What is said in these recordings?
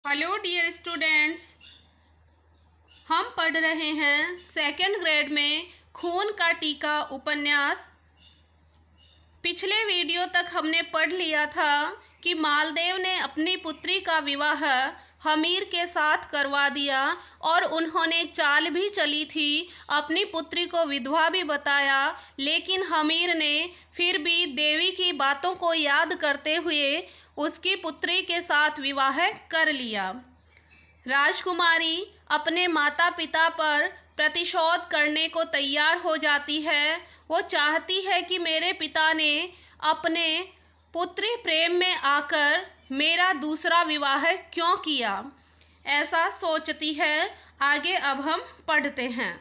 Hello dear students, हम पढ़ रहे हैं सेकेंड ग्रेड में खून का टीका उपन्यास। पिछले वीडियो तक हमने पढ़ लिया था कि मालदेव ने अपनी पुत्री का विवाह हमीर के साथ करवा दिया और उन्होंने चाल भी चली थी, अपनी पुत्री को विधवा भी बताया। लेकिन हमीर ने फिर भी देवी की बातों को याद करते हुए उसकी पुत्री के साथ विवाह कर लिया। राजकुमारी अपने माता पिता पर प्रतिशोध करने को तैयार हो जाती है। वो चाहती है कि मेरे पिता ने अपने पुत्री प्रेम में आकर मेरा दूसरा विवाह क्यों किया, ऐसा सोचती है। आगे अब हम पढ़ते हैं।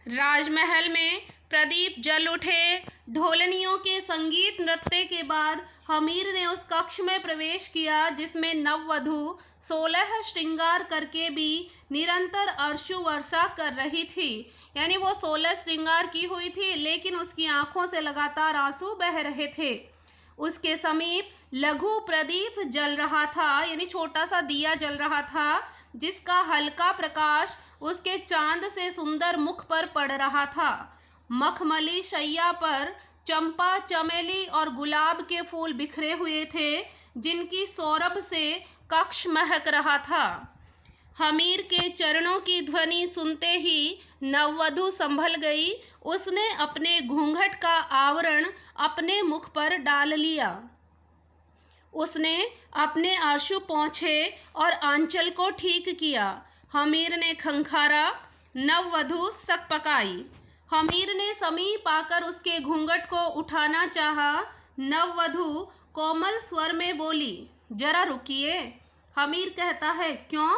राजमहल में प्रदीप जल उठे। ढोलनियों के संगीत नृत्य के बाद हमीर ने उस कक्ष में प्रवेश किया जिसमें नववधु 16 श्रृंगार करके भी निरंतर अश्रु वर्षा कर रही थी। यानी वो 16 श्रृंगार की हुई थी, लेकिन उसकी आंखों से लगातार आंसू बह रहे थे। उसके समीप लघु प्रदीप जल रहा था, यानी छोटा सा दिया जल रहा था, जिसका हल्का प्रकाश उसके चांद से सुंदर मुख पर पड़ रहा था। मखमली शैया पर चंपा, चमेली और गुलाब के फूल बिखरे हुए थे, जिनकी सौरभ से कक्ष महक रहा था। हमीर के चरणों की ध्वनि सुनते ही नववधु संभल गई। उसने अपने घूंघट का आवरण अपने मुख पर डाल लिया। उसने अपने आंसू पोंछे और आंचल को ठीक किया। हमीर ने खंखारा। नववधु सकपकाई। हमीर ने समीप आकर उसके घूंघट को उठाना चाहा। नववधु कोमल स्वर में बोली, जरा रुकिए। हमीर कहता है, क्यों?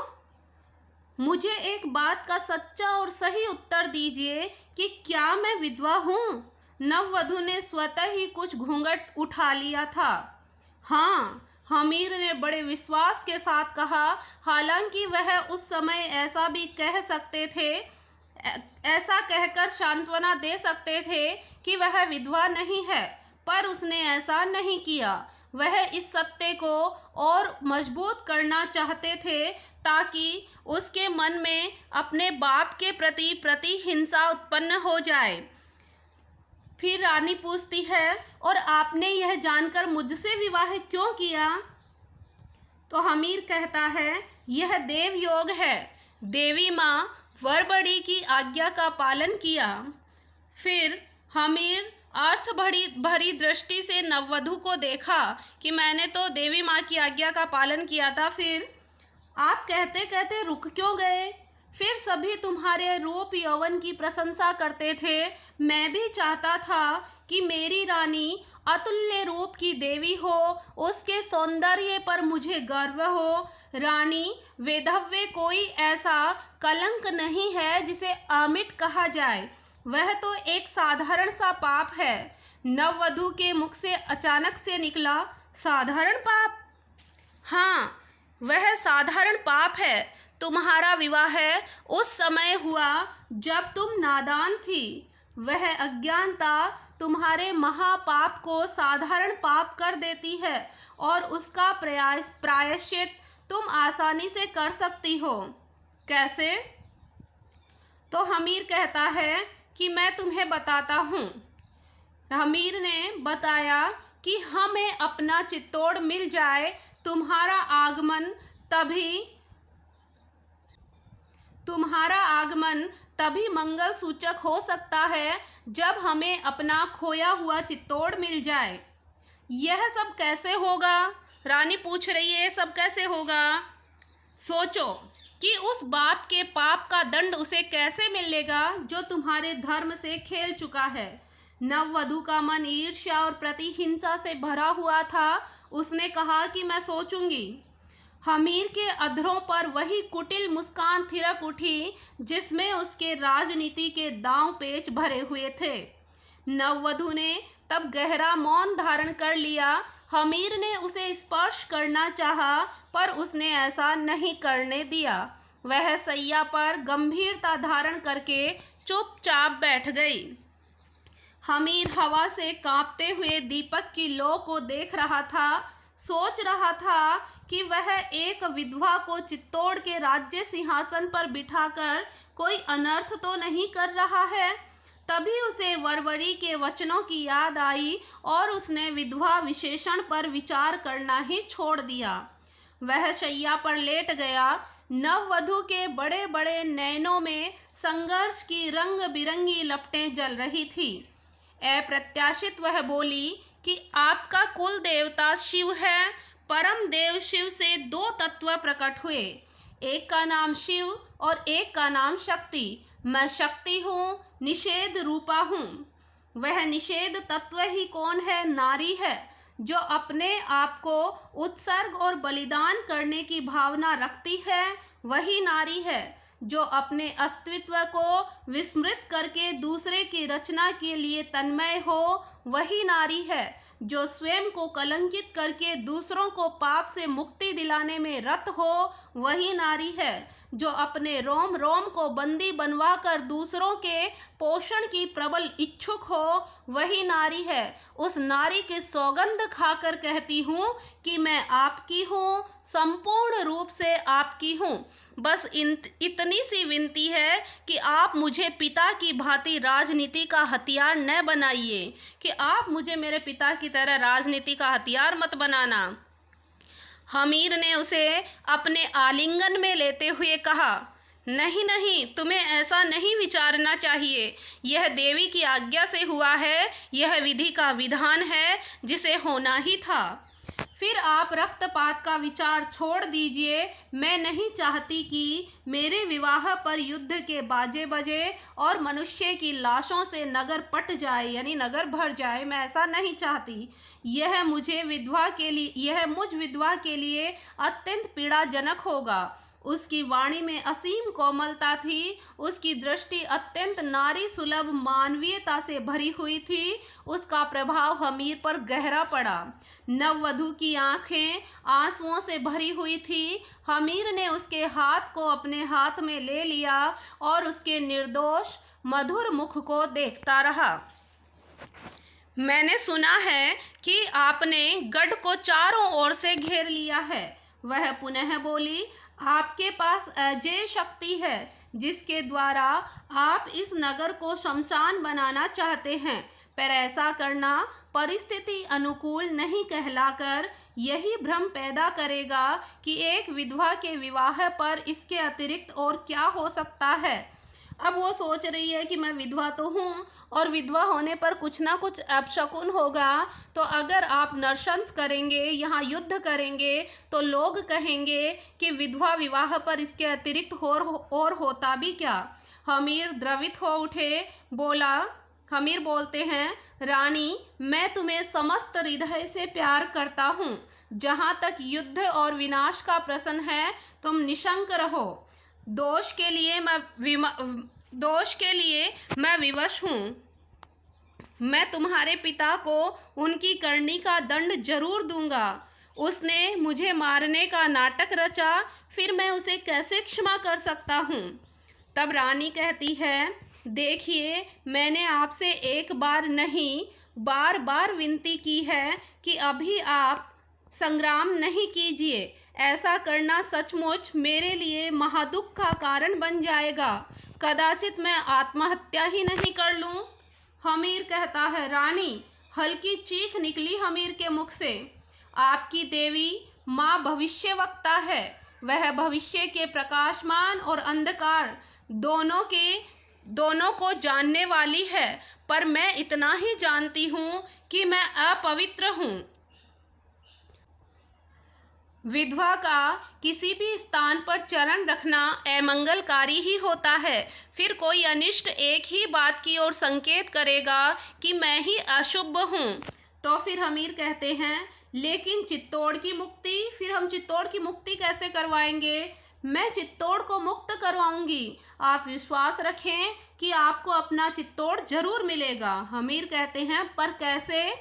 मुझे एक बात का सच्चा और सही उत्तर दीजिए कि क्या मैं विधवा हूँ? नववधु ने स्वतः ही कुछ घूंघट उठा लिया था। हाँ, हमीर ने बड़े विश्वास के साथ कहा। हालांकि वह उस समय ऐसा भी कह सकते थे, ऐसा कहकर सांत्वना दे सकते थे कि वह विधवा नहीं है, पर उसने ऐसा नहीं किया। वह इस सत्य को और मजबूत करना चाहते थे ताकि उसके मन में अपने बाप के प्रति प्रतिहिंसा उत्पन्न हो जाए। फिर रानी पूछती है, और आपने यह जानकर मुझसे विवाह क्यों किया? तो हमीर कहता है, यह देव योग है। देवी माँ वरबड़ी की आज्ञा का पालन किया। फिर हमीर अर्थ भरी दृष्टि से नववधु को देखा कि मैंने तो देवी माँ की आज्ञा का पालन किया था। फिर आप कहते कहते रुक क्यों गए? फिर सभी तुम्हारे रूप यौवन की प्रशंसा करते थे। मैं भी चाहता था कि मेरी रानी अतुल्य रूप की देवी हो, उसके सौंदर्य पर मुझे गर्व हो। रानी वेधव्य कोई ऐसा कलंक नहीं है जिसे अमिट कहा जाए, वह तो एक साधारण सा पाप है। नववधु के मुख से अचानक से निकला, साधारण पाप? हाँ, वह साधारण पाप है। तुम्हारा विवाह उस समय हुआ जब तुम नादान थी। वह अज्ञानता तुम्हारे महापाप को साधारण पाप कर देती है और उसका प्रायश्चित तुम आसानी से कर सकती हो। कैसे? तो हमीर कहता है कि मैं तुम्हें बताता हूँ। हमीर ने बताया कि हमें अपना चित्तौड़ मिल जाए, तुम्हारा आगमन तभी मंगल सूचक हो सकता है जब हमें अपना खोया हुआ चित्तौड़ मिल जाए। यह सब कैसे होगा? रानी पूछ रही है, सब कैसे होगा? सोचो कि उस बाप के पाप का दंड उसे कैसे मिलेगा जो तुम्हारे धर्म से खेल चुका है। नववधु का मन ईर्ष्या और प्रतिहिंसा से भरा हुआ था। उसने कहा कि मैं सोचूंगी। हमीर के अधरों पर वही कुटिल मुस्कान थिरक उठी जिसमें उसके राजनीति के दांव पेच भरे हुए थे। नववधु ने तब गहरा मौन धारण कर लिया। हमीर ने उसे स्पर्श करना चाहा, पर उसने ऐसा नहीं करने दिया। वह सैया पर गंभीरता धारण करके चुपचाप बैठ गई। हमीर हवा से कांपते हुए दीपक की लौ को देख रहा था। सोच रहा था कि वह एक विधवा को चित्तौड़ के राज्य सिंहासन पर बिठाकर कोई अनर्थ तो नहीं कर रहा है। तभी उसे वरवरी के वचनों की याद आई और उसने विधवा विशेषण पर विचार करना ही छोड़ दिया। वह शैया पर लेट गया। नववधू के बड़े बड़े नयनों में संघर्ष की रंग बिरंगी लपटें जल रही थी। अप्रत्याशित वह बोली कि आपका कुल देवता शिव है। परम देव शिव से दो तत्व प्रकट हुए, एक का नाम शिव और एक का नाम शक्ति। मैं शक्ति हूँ, निषेध रूपा हूँ। वह निषेध तत्व ही कौन है? नारी है, जो अपने आप को उत्सर्ग और बलिदान करने की भावना रखती है। वही नारी है जो अपने अस्तित्व को विस्मृत करके दूसरे की रचना के लिए तन्मय हो। वही नारी है जो स्वयं को कलंकित करके दूसरों को पाप से मुक्ति दिलाने में रत हो। वही नारी है जो अपने रोम रोम को बंदी बनवा कर दूसरों के पोषण की प्रबल इच्छुक हो। वही नारी है। उस नारी की सौगंध खाकर कहती हूँ कि मैं आपकी हूँ, संपूर्ण रूप से आपकी हूँ। बस इतनी सी विनती है कि आप मुझे पिता की भांति राजनीति का हथियार न बनाइए, कि आप मुझे मेरे पिता की तरह राजनीति का हथियार मत बनाना। हमीर ने उसे अपने आलिंगन में लेते हुए कहा, नहीं नहीं, तुम्हें ऐसा नहीं विचारना चाहिए। यह देवी की आज्ञा से हुआ है, यह विधि का विधान है जिसे होना ही था। फिर आप रक्तपात का विचार छोड़ दीजिए। मैं नहीं चाहती कि मेरे विवाह पर युद्ध के बाजे बजे और मनुष्य की लाशों से नगर पट जाए, यानी नगर भर जाए। मैं ऐसा नहीं चाहती। यह मुझ विधवा के लिए अत्यंत पीड़ाजनक होगा। उसकी वाणी में असीम कोमलता थी। उसकी दृष्टि अत्यंत नारी सुलभ मानवीयता से भरी हुई थी। उसका प्रभाव हमीर पर गहरा पड़ा। नववधू की आंखें आंसुओं से भरी हुई थी। हमीर ने उसके हाथ को अपने हाथ में ले लिया और उसके निर्दोष मधुर मुख को देखता रहा। मैंने सुना है कि आपने गढ़ को चारों ओर से घेर लिया है। वह पुनः बोली, आपके पास अजेय शक्ति है जिसके द्वारा आप इस नगर को शमशान बनाना चाहते हैं, पर ऐसा करना परिस्थिति अनुकूल नहीं कहलाकर यही भ्रम पैदा करेगा कि एक विधवा के विवाह पर इसके अतिरिक्त और क्या हो सकता है। अब वो सोच रही है कि मैं विधवा तो हूँ और विधवा होने पर कुछ ना कुछ अपशकुन होगा, तो अगर आप नरशंस करेंगे, यहाँ युद्ध करेंगे, तो लोग कहेंगे कि विधवा विवाह पर इसके अतिरिक्त और होता भी क्या। हमीर द्रवित हो उठे। हमीर बोलते हैं, रानी, मैं तुम्हें समस्त हृदय से प्यार करता हूँ। जहाँ तक युद्ध और विनाश का प्रश्न है, तुम निशंक रहो। दोष के लिए मैं विवश हूँ। मैं तुम्हारे पिता को उनकी करनी का दंड जरूर दूंगा। उसने मुझे मारने का नाटक रचा, फिर मैं उसे कैसे क्षमा कर सकता हूँ। तब रानी कहती है, देखिए, मैंने आपसे एक बार नहीं, बार बार विनती की है कि अभी आप संग्राम नहीं कीजिए। ऐसा करना सचमुच मेरे लिए महादुख का कारण बन जाएगा। कदाचित मैं आत्महत्या ही नहीं कर लूं। हमीर कहता है, रानी। हल्की चीख निकली हमीर के मुख से। आपकी देवी माँ भविष्यवक्ता है। वह भविष्य के प्रकाशमान और अंधकार दोनों को जानने वाली है, पर मैं इतना ही जानती हूँ कि मैं अपवित्र हूँ। विधवा का किसी भी स्थान पर चरण रखना अमंगलकारी ही होता है। फिर कोई अनिष्ट एक ही बात की ओर संकेत करेगा कि मैं ही अशुभ हूँ। तो फिर हमीर कहते हैं, लेकिन चित्तौड़ की मुक्ति, फिर हम चित्तौड़ की मुक्ति कैसे करवाएंगे? मैं चित्तौड़ को मुक्त करवाऊंगी। आप विश्वास रखें कि आपको अपना चित्तौड़ जरूर मिलेगा। हमीर कहते हैं, पर कैसे?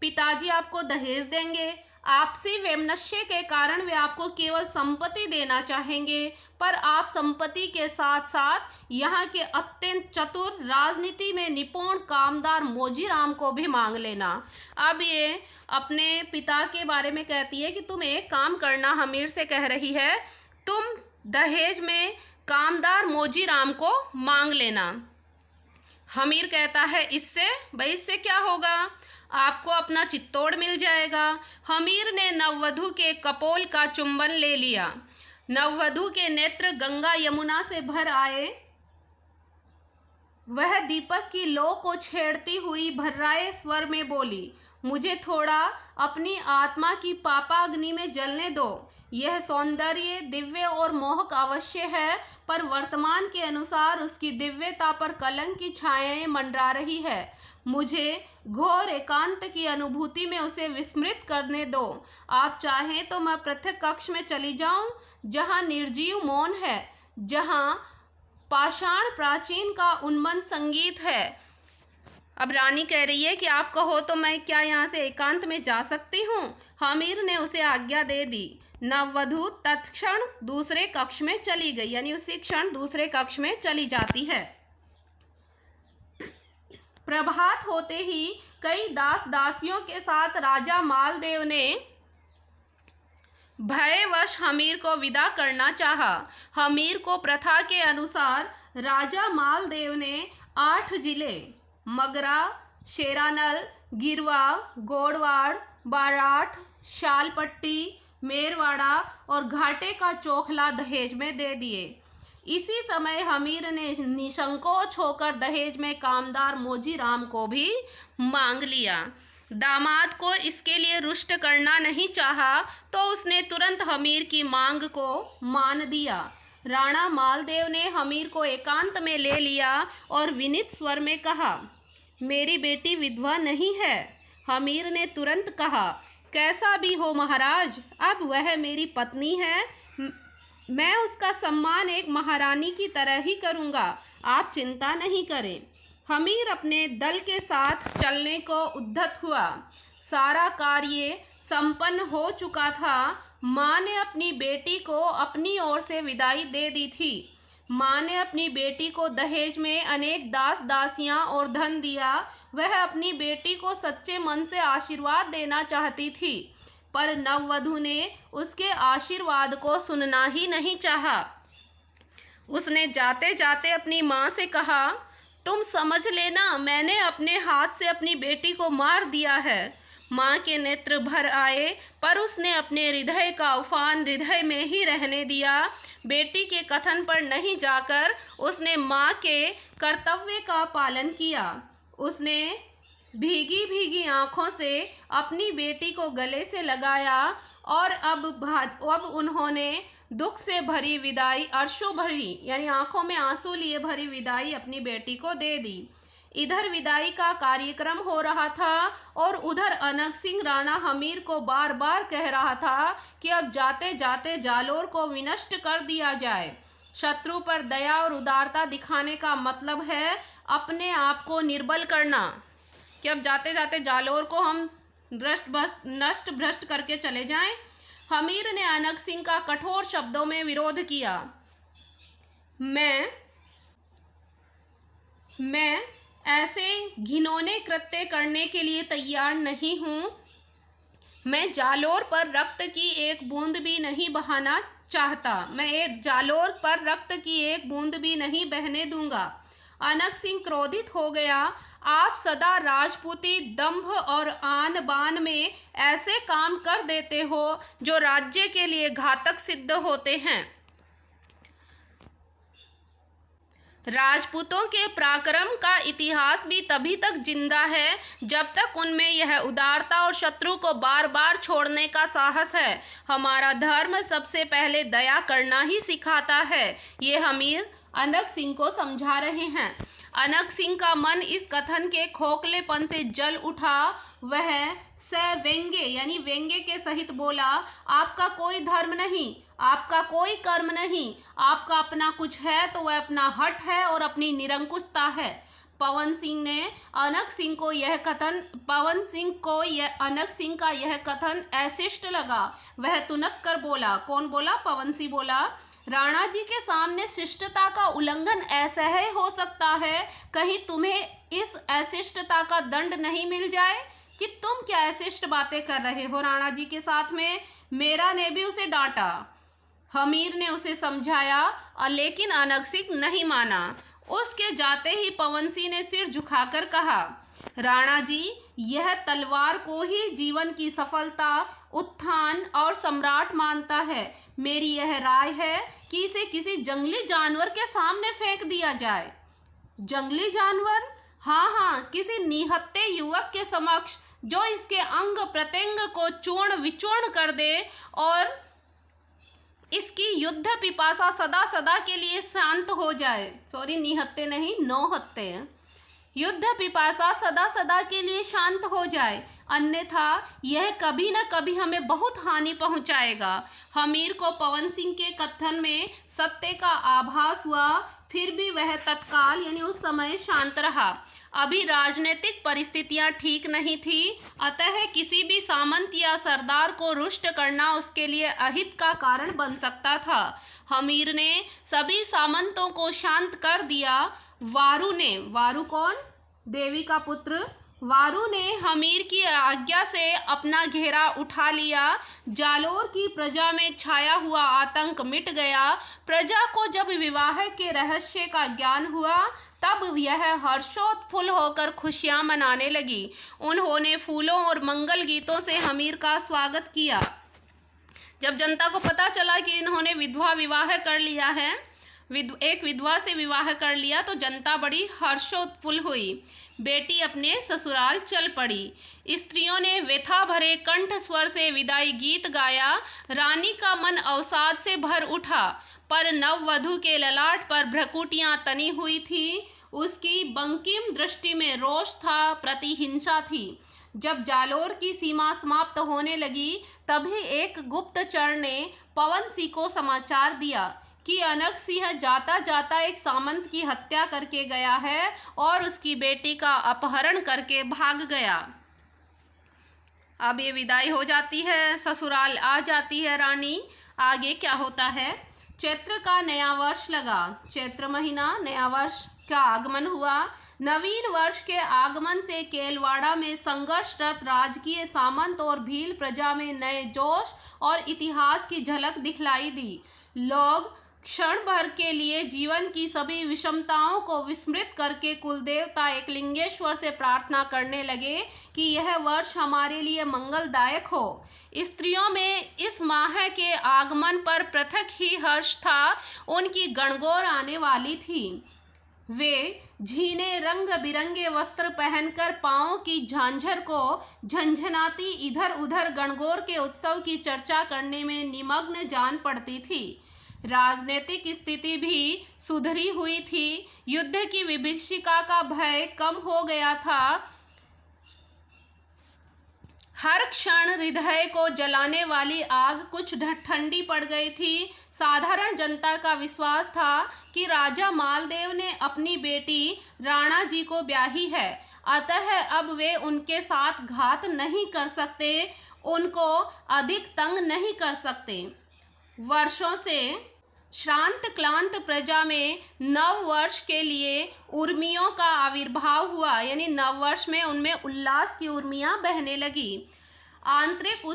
पिताजी आपको दहेज देंगे, आपसी वैमनस्य के कारण वे आपको केवल संपत्ति देना चाहेंगे, पर आप संपत्ति के साथ साथ यहाँ के अत्यंत चतुर, राजनीति में निपुण कामदार मोजीराम को भी मांग लेना। अब ये अपने पिता के बारे में कहती है कि तुम एक काम करना, हमीर से कह रही है, तुम दहेज में कामदार मोजीराम को मांग लेना। हमीर कहता है इससे? भाई इससे क्या होगा, आपको अपना चित्तौड़ मिल जाएगा। हमीर ने नववधू के कपोल का चुंबन ले लिया। नववधू के नेत्र गंगा यमुना से भर आए। वह दीपक की लौ को छेड़ती हुई भर्राए स्वर में बोली, मुझे थोड़ा अपनी आत्मा की पापाग्नि में जलने दो। यह सौंदर्य दिव्य और मोहक अवश्य है, पर वर्तमान के अनुसार उसकी दिव्यता पर कलंक की छायाएं मंडरा रही है। मुझे घोर एकांत की अनुभूति में उसे विस्मृत करने दो। आप चाहें तो मैं पृथक कक्ष में चली जाऊं, जहां निर्जीव मौन है, जहां पाषाण प्राचीन का उन्मत्त संगीत है। अब रानी कह रही है कि आप कहो तो मैं क्या यहाँ से एकांत में जा सकती हूँ। हमीर ने उसे आज्ञा दे दी। नववधू तत्क्षण दूसरे कक्ष में चली गई, यानी उसी क्षण दूसरे कक्ष में चली जाती है। प्रभात होते ही कई दास दासियों के साथ राजा मालदेव ने भयवश हमीर को विदा करना चाहा। हमीर को प्रथा के अनुसार राजा मालदेव ने 8 जिले मगरा, शेरानल, गिरवा, गोड़वाड़, बाराठ, शालपट्टी, मेरवाड़ा और घाटे का चोखला दहेज में दे दिए। इसी समय हमीर ने निसंकोच होकर दहेज में कामदार मोजीराम को भी मांग लिया। दामाद को इसके लिए रुष्ट करना नहीं चाहा, तो उसने तुरंत हमीर की मांग को मान दिया। राणा मालदेव ने हमीर को एकांत में ले लिया और विनीत स्वर में कहा, मेरी बेटी विधवा नहीं है। हमीर ने तुरंत कहा, कैसा भी हो महाराज, अब वह मेरी पत्नी है। मैं उसका सम्मान एक महारानी की तरह ही करूँगा, आप चिंता नहीं करें। हमीर अपने दल के साथ चलने को उद्यत हुआ। सारा कार्य संपन्न हो चुका था। माँ ने अपनी बेटी को अपनी ओर से विदाई दे दी थी। माँ ने अपनी बेटी को दहेज में अनेक दास दासियाँ और धन दिया। वह अपनी बेटी को सच्चे मन से आशीर्वाद देना चाहती थी, पर नववधू ने उसके आशीर्वाद को सुनना ही नहीं चाहा। उसने जाते जाते अपनी माँ से कहा, तुम समझ लेना, मैंने अपने हाथ से अपनी बेटी को मार दिया है। माँ के नेत्र भर आए, पर उसने अपने हृदय का उफान हृदय में ही रहने दिया। बेटी के कथन पर नहीं जाकर उसने माँ के कर्तव्य का पालन किया। उसने भीगी भीगी आँखों से अपनी बेटी को गले से लगाया और अब उन्होंने दुख से भरी विदाई, अश्रु भरी यानी आंखों में आंसू लिए भरी विदाई अपनी बेटी को दे दी। इधर विदाई का कार्यक्रम हो रहा था और उधर अनंग सिंह राणा हमीर को बार बार कह रहा था कि अब जाते जाते जालोर को विनष्ट कर दिया जाए। शत्रु पर दया और उदारता दिखाने का मतलब है अपने आप को निर्बल करना, कि अब जाते जाते जालोर को हम नष्ट भ्रष्ट करके चले जाएं। हमीर ने अनंग सिंह का कठोर शब्दों में विरोध किया। मैं ऐसे घिनौने कृत्य करने के लिए तैयार नहीं हूँ। मैं जालोर पर रक्त की एक बूंद भी नहीं बहाना चाहता। मैं एक जालोर पर रक्त की एक बूंद भी नहीं बहने दूंगा। अनंग सिंह क्रोधित हो गया। आप सदा राजपूती दंभ और आन बान में ऐसे काम कर देते हो जो राज्य के लिए घातक सिद्ध होते हैं। राजपूतों के पराक्रम का इतिहास भी तभी तक जिंदा है जब तक उनमें यह उदारता और शत्रु को बार बार छोड़ने का साहस है। हमारा धर्म सबसे पहले दया करना ही सिखाता है। ये हमीर अनंग सिंह को समझा रहे हैं। अनंग सिंह का मन इस कथन के खोखलेपन से जल उठा। वह व्यंग्य यानी व्यंग्य के सहित बोला, आपका कोई धर्म नहीं, आपका कोई कर्म नहीं, आपका अपना कुछ है तो वह अपना हठ है और अपनी निरंकुशता है। पवन सिंह का यह कथन अशिष्ट लगा। वह तुनक कर बोला। कौन बोला? पवन सिंह बोला, राणा जी के सामने शिष्टता का उल्लंघन असह्य हो सकता है, कहीं तुम्हें इस अशिष्टता का दंड नहीं मिल जाए कि तुम क्या अशिष्ट बातें कर रहे हो राणा जी के साथ में। मेरा ने भी उसे डांटा, हमीर ने उसे समझाया, लेकिन अनग सिंह नहीं माना। उसके जाते ही पवन सिंह ने सिर झुकाकर कहा, राणा जी, यह तलवार को ही जीवन की सफलता, उत्थान और सम्राट मानता है। मेरी यह राय है कि इसे किसी जंगली जानवर के सामने फेंक दिया जाए। जंगली जानवर? हाँ, किसी निहत्थे युवक के समक्ष, जो इसके अंग प्रत्यंग को चूर्ण विचूर्ण कर दे और इसकी युद्ध पिपासा सदा सदा के लिए शांत हो जाए। सॉरी, निहत्थे नहीं, नौहत्थे। युद्ध पिपासा सदा सदा के लिए शांत हो जाए, अन्यथा यह कभी न कभी हमें बहुत हानि पहुंचाएगा। हमीर को पवन सिंह के कथन में सत्य का आभास हुआ, फिर भी वह तत्काल यानी उस समय शांत रहा। अभी राजनीतिक परिस्थितियां ठीक नहीं थी, अतः किसी भी सामंत या सरदार को रुष्ट करना उसके लिए अहित का कारण बन सकता था। हमीर ने सभी सामंतों को शांत कर दिया। वारू कौन? देवी का पुत्र। वारू ने हमीर की आज्ञा से अपना घेरा उठा लिया। जालोर की प्रजा में छाया हुआ आतंक मिट गया। प्रजा को जब विवाह के रहस्य का ज्ञान हुआ, तब यह हर्षोत्फुल्ल होकर खुशियां मनाने लगी। उन्होंने फूलों और मंगल गीतों से हमीर का स्वागत किया। जब जनता को पता चला कि इन्होंने विवाह कर लिया है, एक विधवा से विवाह कर लिया, तो जनता बड़ी हर्षोत्फुल्ल हुई। बेटी अपने ससुराल चल पड़ी। स्त्रियों ने व्यथा भरे कंठ स्वर से विदाई गीत गाया। रानी का मन अवसाद से भर उठा, पर नववधू के ललाट पर भ्रकुटियां तनी हुई थी। उसकी बंकिम दृष्टि में रोष था, प्रतिहिंसा थी। जब जालोर की सीमा समाप्त होने लगी, तभी एक गुप्तचर ने पवन सिंह को समाचार दिया कि अनग सिंह जाता जाता एक सामंत की हत्या करके गया है और उसकी बेटी का अपहरण करके भाग गया। अब ये विदाई हो जाती है, ससुराल आ जाती है रानी। आगे क्या होता है? चैत्र का नया वर्ष लगा। चैत्र महीना, नया वर्ष का आगमन हुआ। नवीन वर्ष के आगमन से केलवाड़ा में संघर्षरत राजकीय सामंत और भील प्रजा में नए जोश और इतिहास की झलक दिखलाई दी। लोग क्षण भर के लिए जीवन की सभी विषमताओं को विस्मृत करके कुलदेवता एकलिंगेश्वर से प्रार्थना करने लगे कि यह वर्ष हमारे लिए मंगलदायक हो। स्त्रियों में इस माह के आगमन पर पृथक ही हर्ष था। उनकी गणगौर आने वाली थी। वे झीने रंग बिरंगे वस्त्र पहनकर पांवों की झांझर को झंझनाती इधर उधर गणगौर के उत्सव की चर्चा करने में निमग्न जान पड़ती थी। राजनीतिक स्थिति भी सुधरी हुई थी। युद्ध की विभीषिका का भय कम हो गया था। हर क्षण हृदय को जलाने वाली आग कुछ ठंडी पड़ गई थी। साधारण जनता का विश्वास था कि राजा मालदेव ने अपनी बेटी राणा जी को ब्याही है, अतः अब वे उनके साथ घात नहीं कर सकते, उनको अधिक तंग नहीं कर सकते। वर्षों से श्रांत क्लांत प्रजा में नव वर्ष के लिए उर्मियों का आविर्भाव हुआ, यानी नव वर्ष में उनमें उल्लास की उर्मियां बहने लगी। आंतरिक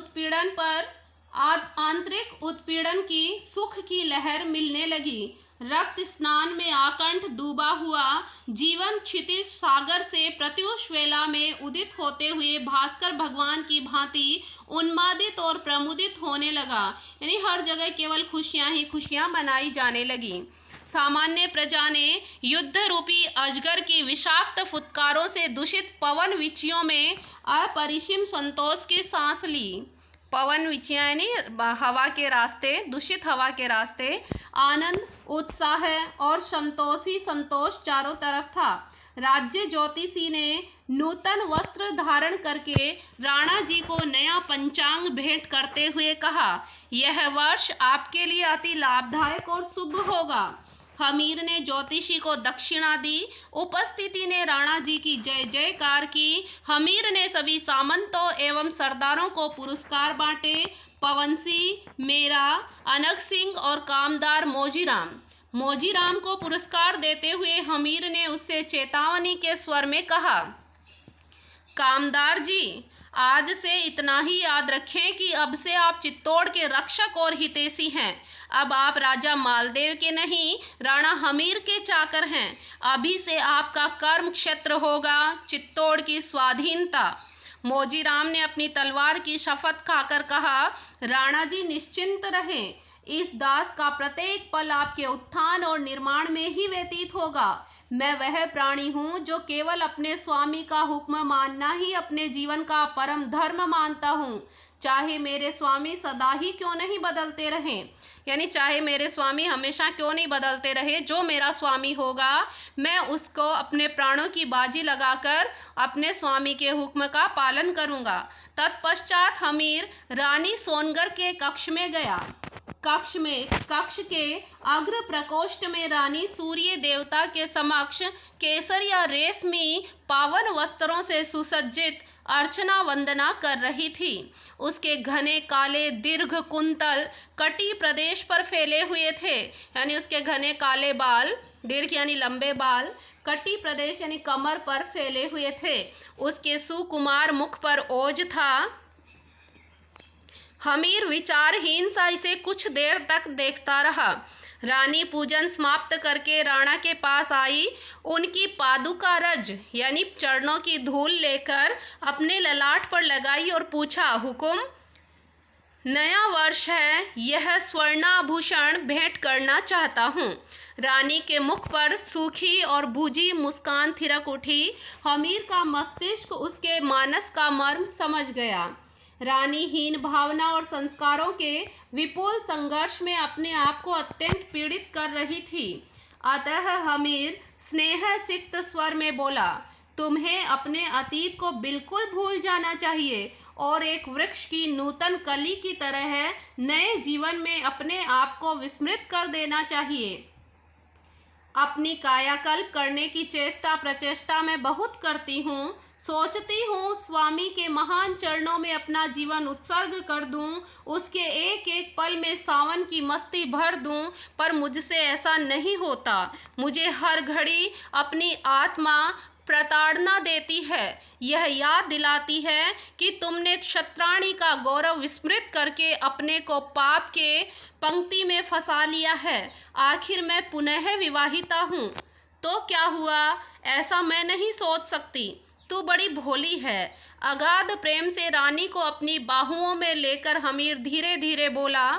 उत्पीड़न की सुख की लहर मिलने लगी। रक्त स्नान में आकंठ डूबा हुआ जीवन क्षितिज सागर से प्रत्युष वेला में उदित होते हुए भास्कर भगवान की भांति उन्मादित और प्रमुदित होने लगा। यानी हर जगह केवल खुशियां ही खुशियां मनाई जाने लगी। सामान्य प्रजा ने युद्ध रूपी अजगर की विषाक्त फुत्कारों से दूषित पवन विचियों में अपरिसीम संतोष की सांस ली। पवन विचियां यानी हवा के रास्ते, दूषित हवा के रास्ते आनंद, उत्साह और संतोष चारों तरफ था। राज्य ज्योतिषी ने नूतन वस्त्र धारण करके राणा जी को नया पंचांग भेंट करते हुए कहा, यह वर्ष आपके लिए अति लाभदायक और शुभ होगा। हमीर ने ज्योतिषी को दक्षिणा दी। उपस्थिति ने राणा जी की जय जयकार की। हमीर ने सभी सामंतों एवं सरदारों को पुरस्कार बांटे। पवन सिंह, मेरा, अनग सिंह और कामदार मोजीराम को पुरस्कार देते हुए हमीर ने उससे चेतावनी के स्वर में कहा, कामदार जी, आज से इतना ही याद रखें कि अब से आप चित्तौड़ के रक्षक और हितैषी हैं। अब आप राजा मालदेव के नहीं, राणा हमीर के चाकर हैं। अभी से आपका कर्म क्षेत्र होगा चित्तौड़ की स्वाधीनता। मोजीराम ने अपनी तलवार की शपथ खाकर कहा, राणा जी निश्चिंत रहें, इस दास का प्रत्येक पल आपके उत्थान और निर्माण में ही व्यतीत होगा। मैं वह प्राणी हूँ जो केवल अपने स्वामी का हुक्म मानना ही अपने जीवन का परम धर्म मानता हूँ, चाहे मेरे स्वामी सदा ही क्यों नहीं बदलते रहें। यानी चाहे मेरे स्वामी हमेशा क्यों नहीं बदलते रहे, जो मेरा स्वामी होगा मैं उसको अपने प्राणों की बाजी लगाकर अपने स्वामी के हुक्म का पालन करूँगा। तत्पश्चात हमीर रानी सोनगर के कक्ष में गया। कक्ष के अग्र प्रकोष्ठ में रानी सूर्य देवता के समक्ष केसर या रेशमी पावन वस्त्रों से सुसज्जित अर्चना वंदना कर रही थी। उसके घने काले दीर्घ कुंतल कटी प्रदेश पर फैले हुए थे, यानी उसके घने काले बाल, दीर्घ यानी लंबे बाल, कटी प्रदेश यानी कमर पर फैले हुए थे। उसके सुकुमार मुख पर ओज था। हमीर विचारहीन सा इसे कुछ देर तक देखता रहा। रानी पूजन समाप्त करके राणा के पास आई। उनकी पादुका रज यानी चरणों की धूल लेकर अपने ललाट पर लगाई और पूछा, हुकुम? नया वर्ष है, यह स्वर्णाभूषण भेंट करना चाहता हूँ। रानी के मुख पर सूखी और बूझी मुस्कान थिरक उठी। हमीर का मस्तिष्क उसके मानस का मर्म समझ गया। रानी हीन भावना और संस्कारों के विपुल संघर्ष में अपने आप को अत्यंत पीड़ित कर रही थी। अतः हमीर स्नेह सिक्त स्वर में बोला, तुम्हें अपने अतीत को बिल्कुल भूल जाना चाहिए और एक वृक्ष की नूतन कली की तरह नए जीवन में अपने आप को विस्मृत कर देना चाहिए। अपनी कायाकल्प करने की चेष्टा प्रचेष्टा मैं बहुत करती हूँ। सोचती हूँ स्वामी के महान चरणों में अपना जीवन उत्सर्ग कर दूँ, उसके एक एक पल में सावन की मस्ती भर दूँ, पर मुझसे ऐसा नहीं होता। मुझे हर घड़ी अपनी आत्मा प्रताड़ना देती है, यह याद दिलाती है कि तुमने क्षत्राणी का गौरव विस्मृत करके अपने को पाप के पंक्ति में फंसा लिया है। आखिर मैं पुनः विवाहिता हूँ तो क्या हुआ, ऐसा मैं नहीं सोच सकती। तू बड़ी भोली है। अगाध प्रेम से रानी को अपनी बाहुओं में लेकर हमीर धीरे धीरे बोला,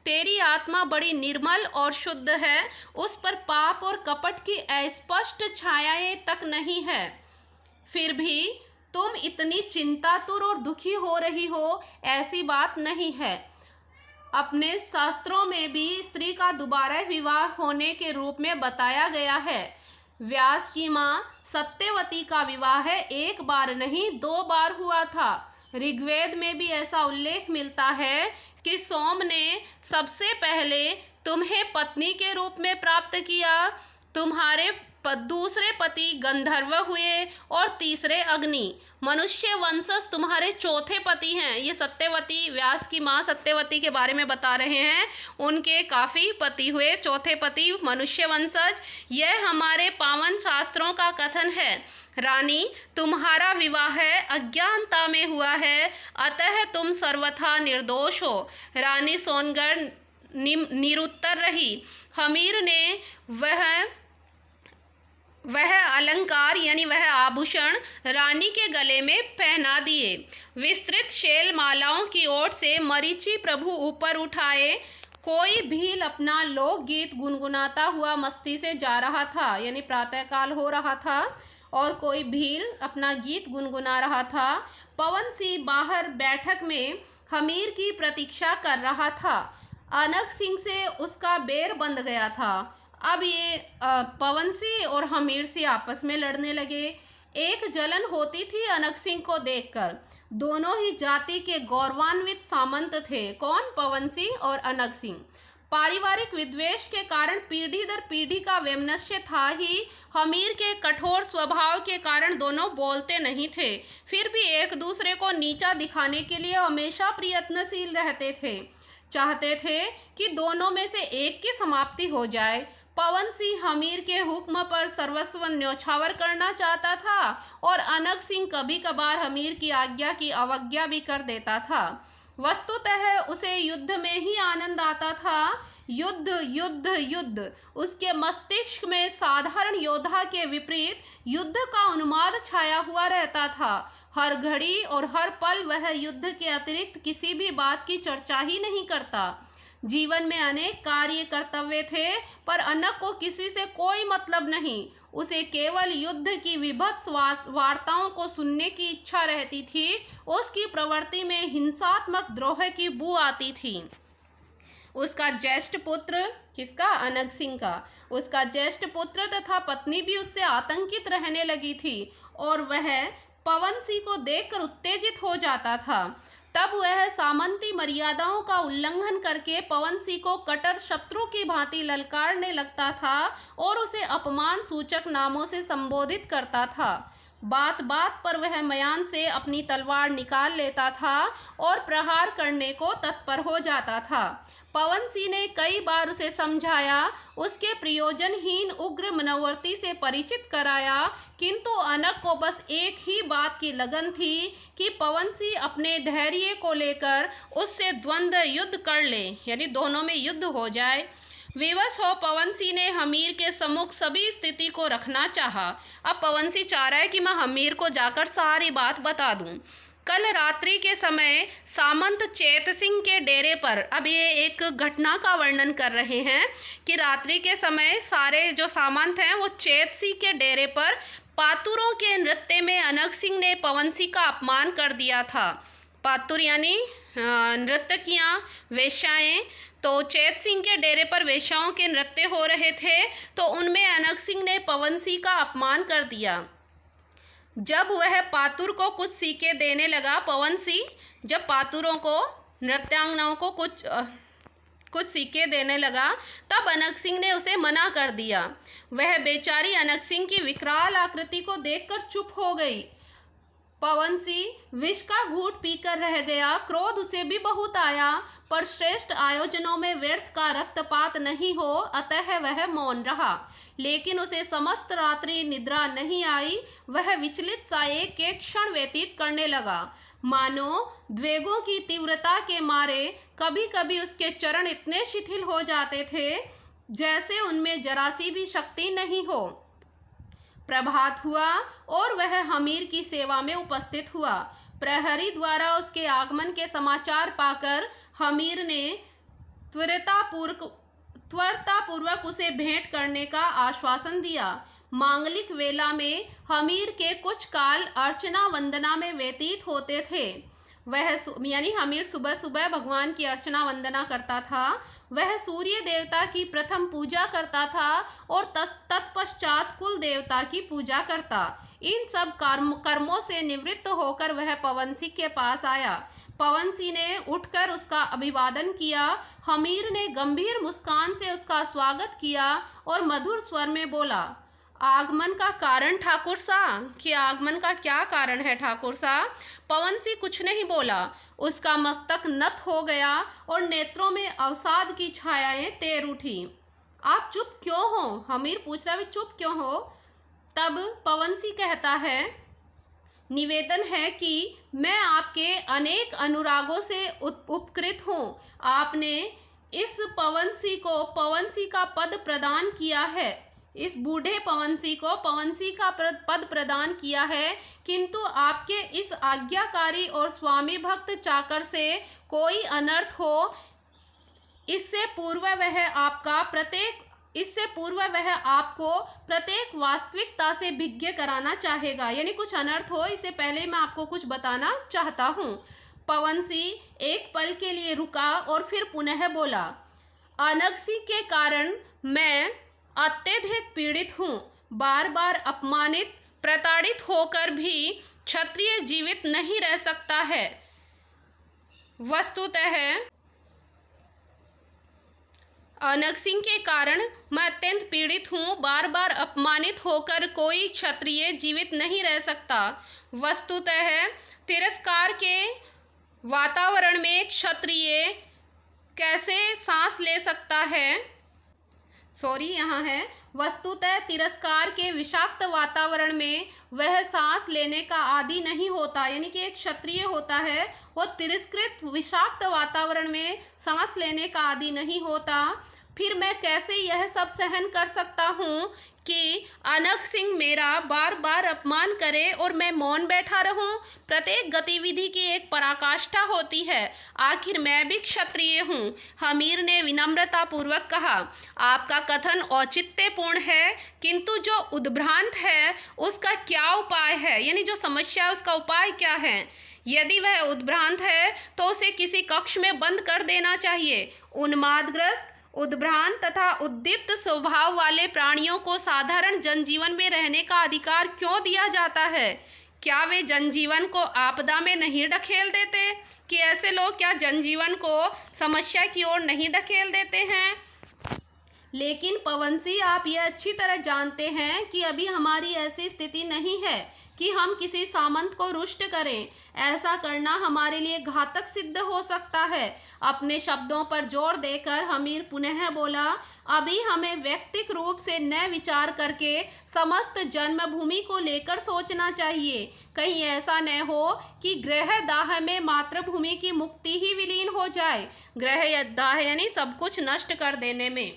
तेरी आत्मा बड़ी निर्मल और शुद्ध है, उस पर पाप और कपट की अस्पष्ट छायाएं तक नहीं है। फिर भी तुम इतनी चिंतातुर और दुखी हो रही हो, ऐसी बात नहीं है। अपने शास्त्रों में भी स्त्री का दोबारा विवाह होने के रूप में बताया गया है। व्यास की माँ सत्यवती का विवाह एक बार नहीं 2 बार हुआ था। ऋग्वेद में भी ऐसा उल्लेख मिलता है कि सोम ने सबसे पहले तुम्हें पत्नी के रूप में प्राप्त किया, तुम्हारे दूसरे पति गंधर्व हुए और तीसरे अग्नि। मनुष्य वंशज तुम्हारे चौथे पति हैं। ये सत्यवती, व्यास की माँ सत्यवती के बारे में बता रहे हैं। उनके काफ़ी पति हुए, चौथे पति मनुष्य वंशज। यह हमारे पावन शास्त्रों का कथन है। रानी, तुम्हारा विवाह अज्ञानता में हुआ है, अतः तुम सर्वथा निर्दोष हो। रानी सोनगर निरुत्तर रही। हमीर ने वह अलंकार यानी वह आभूषण रानी के गले में पहना दिए। विस्तृत शैल मालाओं की ओर से मरीचि प्रभु ऊपर उठाए। कोई भील अपना लोकगीत गुनगुनाता हुआ मस्ती से जा रहा था, यानी प्रातःकाल हो रहा था और कोई भील अपना गीत गुनगुना रहा था। पवन सिंह बाहर बैठक में हमीर की प्रतीक्षा कर रहा था। अनग सिंह से उसका बैर बंध गया था। अब ये पवन सिंह और हमीर सिंह आपस में लड़ने लगे। एक जलन होती थी अनग सिंह को देखकर। दोनों ही जाति के गौरवान्वित सामंत थे। कौन? पवन सिंह और अनग सिंह। पारिवारिक विद्वेष के कारण पीढ़ी दर पीढ़ी का वैमनस्य था ही। हमीर के कठोर स्वभाव के कारण दोनों बोलते नहीं थे, फिर भी एक दूसरे को नीचा दिखाने के लिए हमेशा प्रयत्नशील रहते थे। चाहते थे कि दोनों में से एक की समाप्ति हो जाए। पवन सिंह हमीर के हुक्म पर सर्वस्व न्यौछावर करना चाहता था और अनंग सिंह कभी कभार हमीर की आज्ञा की अवज्ञा भी कर देता था। वस्तुतः उसे युद्ध में ही आनंद आता था। युद्ध युद्ध युद्ध उसके मस्तिष्क में साधारण योद्धा के विपरीत युद्ध का उन्माद छाया हुआ रहता था। हर घड़ी और हर पल वह युद्ध के अतिरिक्त किसी भी बात की चर्चा ही नहीं करता। जीवन में अनेक कार्य कर्तव्य थे, पर अनंग को किसी से कोई मतलब नहीं। उसे केवल युद्ध की विभत्स वार्ताओं को सुनने की इच्छा रहती थी। उसकी प्रवृत्ति में हिंसात्मक द्रोह की बू आती थी। उसका ज्येष्ठ पुत्र, किसका? अनंग सिंह का, उसका ज्येष्ठ पुत्र तथा पत्नी भी उससे आतंकित रहने लगी थी और वह पवन सिंह को देखकर उत्तेजित हो जाता था। तब वह सामंती मर्यादाओं का उल्लंघन करके पवन सिंह को कट्टर शत्रु की भांति ललकारने लगता था और उसे अपमान सूचक नामों से संबोधित करता था। बात बात पर वह म्यान से अपनी तलवार निकाल लेता था और प्रहार करने को तत्पर हो जाता था। पवन सिंह ने कई बार उसे समझाया, उसके प्रयोजनहीन उग्र मनोवृत्ति से परिचित कराया, किंतु अनंग को बस एक ही बात की लगन थी कि पवन सिंह अपने धैर्य को लेकर उससे द्वंद्व युद्ध कर ले, यानी दोनों में युद्ध हो जाए। विवश हो पवन सिंह ने हमीर के सम्मुख सभी स्थिति को रखना चाहा। अब पवन सिंह चाह रहा है कि मैं हमीर को जाकर सारी बात बता दूं। कल रात्रि के समय सामंत चेत सिंह के डेरे पर, अब ये एक घटना का वर्णन कर रहे हैं कि रात्रि के समय सारे जो सामंत हैं वो चेत सिंह के डेरे पर पातुरों के नृत्य में अनंग सिंह ने पवन सिंह का अपमान कर दिया था। पातुर यानी नृत्यकियाँ, वेश्याएं। तो चेत सिंह के डेरे पर वेश्याओं के नृत्य हो रहे थे, तो उनमें अनंग सिंह ने पवन सिंह का अपमान कर दिया। जब वह पातुर को कुछ सीखे देने लगा, पवन सिंह जब पातुरों को, नृत्यांगनाओं को कुछ सीखे देने लगा, तब अनंग सिंह ने उसे मना कर दिया। वह बेचारी अनंग सिंह की विकराल आकृति को देखकर चुप हो गई। पवन सिंह विष का घूंट पीकर रह गया। क्रोध उसे भी बहुत आया, पर श्रेष्ठ आयोजनों में व्यर्थ का रक्तपात नहीं हो, अतः वह मौन रहा। लेकिन उसे समस्त रात्रि निद्रा नहीं आई। वह विचलित सा एक एक क्षण व्यतीत करने लगा, मानो द्वेगों की तीव्रता के मारे कभी कभी उसके चरण इतने शिथिल हो जाते थे जैसे उनमें जरा सी भी शक्ति नहीं हो। प्रभात हुआ और वह हमीर की सेवा में उपस्थित हुआ। प्रहरी द्वारा उसके आगमन के समाचार पाकर हमीर ने त्वरतापूर्वक उसे भेंट करने का आश्वासन दिया। मांगलिक वेला में हमीर के कुछ काल अर्चना वंदना में व्यतीत होते थे। वह यानी हमीर सुबह सुबह भगवान की अर्चना वंदना करता था। वह सूर्य देवता की प्रथम पूजा करता था और तत्पश्चात कुल देवता की पूजा करता। इन सब कर्मों से निवृत्त होकर वह पवन सिंह के पास आया। पवन सिंह ने उठकर उसका अभिवादन किया। हमीर ने गंभीर मुस्कान से उसका स्वागत किया और मधुर स्वर में बोला, आगमन का कारण ठाकुर साहब, कि आगमन का क्या कारण है ठाकुर साहब? पवन सिंह कुछ नहीं बोला। उसका मस्तक नत हो गया और नेत्रों में अवसाद की छायाएं तैर उठी। आप चुप क्यों हो? हमीर पूछ रहा है, चुप क्यों हो? तब पवन सिंह कहता है, निवेदन है कि मैं आपके अनेक अनुरागों से उपकृत हूँ। आपने इस पवन सिंह को पवन सिंह का पद प्रदान किया है, इस बूढ़े पवन सिंह को पवन सिंह का पद प्रदान किया है, किंतु आपके इस आज्ञाकारी और स्वामी भक्त चाकर से कोई अनर्थ हो, इससे पूर्व वह आपको प्रत्येक वास्तविकता से भिज्ञ कराना चाहेगा। यानी कुछ अनर्थ हो, इससे पहले मैं आपको कुछ बताना चाहता हूँ। पवन सिंह एक पल के लिए रुका और फिर पुनः बोला, अनंग सिंह के कारण मैं अत्यधिक पीड़ित हूँ। बार बार अपमानित प्रताड़ित होकर भी क्षत्रिय जीवित नहीं रह सकता है। वस्तुतः अनग सिंह के कारण मैं अत्यंत पीड़ित हूँ। बार बार अपमानित होकर कोई क्षत्रिय जीवित नहीं रह सकता। वस्तुतः तिरस्कार के वातावरण में क्षत्रिय कैसे सांस ले सकता है। यहाँ है, वस्तुतः तिरस्कार के विषाक्त वातावरण में वह सांस लेने का आदी नहीं होता। यानी कि एक क्षत्रिय होता है वो तिरस्कृत विषाक्त वातावरण में सांस लेने का आदी नहीं होता। फिर मैं कैसे यह सब सहन कर सकता हूँ कि अनग सिंह मेरा बार बार अपमान करे और मैं मौन बैठा रहूं। प्रत्येक गतिविधि की एक पराकाष्ठा होती है, आखिर मैं भी क्षत्रिय हूँ। हमीर ने विनम्रता पूर्वक कहा, आपका कथन औचित्यपूर्ण है, किंतु जो उद्भ्रांत है उसका क्या उपाय है। यानी जो समस्या है उसका उपाय क्या है। यदि वह उद्भ्रांत है तो उसे किसी कक्ष में बंद कर देना चाहिए। उन्मादग्रस्त, उद्भ्रांत तथा उद्दीप्त स्वभाव वाले प्राणियों को साधारण जनजीवन में रहने का अधिकार क्यों दिया जाता है? क्या वे जनजीवन को आपदा में नहीं ढकेल देते? कि ऐसे लोग क्या जनजीवन को समस्या की ओर नहीं ढकेल देते हैं? लेकिन पवन सिंह, आप ये अच्छी तरह जानते हैं कि अभी हमारी ऐसी स्थिति नहीं है कि हम किसी सामंत को रुष्ट करें। ऐसा करना हमारे लिए घातक सिद्ध हो सकता है। अपने शब्दों पर जोर देकर हमीर पुनः बोला, अभी हमें व्यक्तिक रूप से न विचार करके समस्त जन्मभूमि को लेकर सोचना चाहिए। कहीं ऐसा न हो कि ग्रह दाह में मातृभूमि की मुक्ति ही विलीन हो जाए। ग्रह दाह यानी सब कुछ नष्ट कर देने में।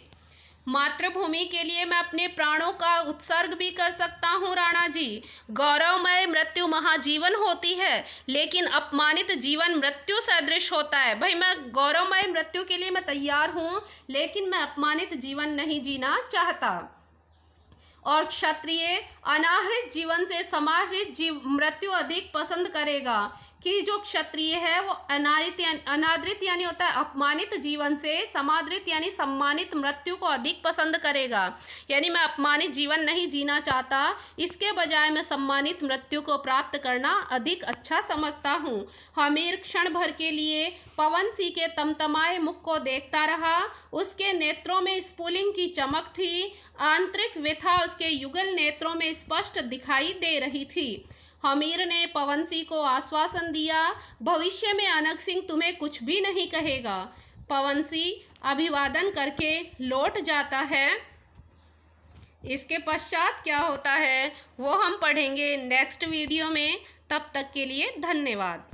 मातृभूमि के लिए मैं अपने प्राणों का उत्सर्ग भी कर सकता हूँ राणा जी। गौरवमय मृत्यु महाजीवन होती है, लेकिन अपमानित जीवन मृत्यु सदृश होता है। भाई, मैं गौरवमय मृत्यु के लिए मैं तैयार हूँ, लेकिन मैं अपमानित जीवन नहीं जीना चाहता। और क्षत्रिय अनाहृत जीवन से समाहृत मृत्यु अधिक पसंद करेगा। कि जो क्षत्रिय है वो अनादृत यानी होता है अपमानित जीवन से समादृत यानी सम्मानित मृत्यु को अधिक पसंद करेगा। यानी मैं अपमानित जीवन नहीं जीना चाहता, इसके बजाय मैं सम्मानित मृत्यु को प्राप्त करना अधिक अच्छा समझता हूँ। हमीर क्षण भर के लिए पवन सिंह के तमतमाए मुख को देखता रहा। उसके नेत्रों में स्फुलिंग की चमक थी। आंतरिक व्यथा उसके युगल नेत्रों में स्पष्ट दिखाई दे रही थी। हमीर ने पवन सिंह को आश्वासन दिया, भविष्य में अनग सिंह तुम्हें कुछ भी नहीं कहेगा। पवन सिंह अभिवादन करके लौट जाता है। इसके पश्चात क्या होता है वो हम पढ़ेंगे नेक्स्ट वीडियो में। तब तक के लिए धन्यवाद।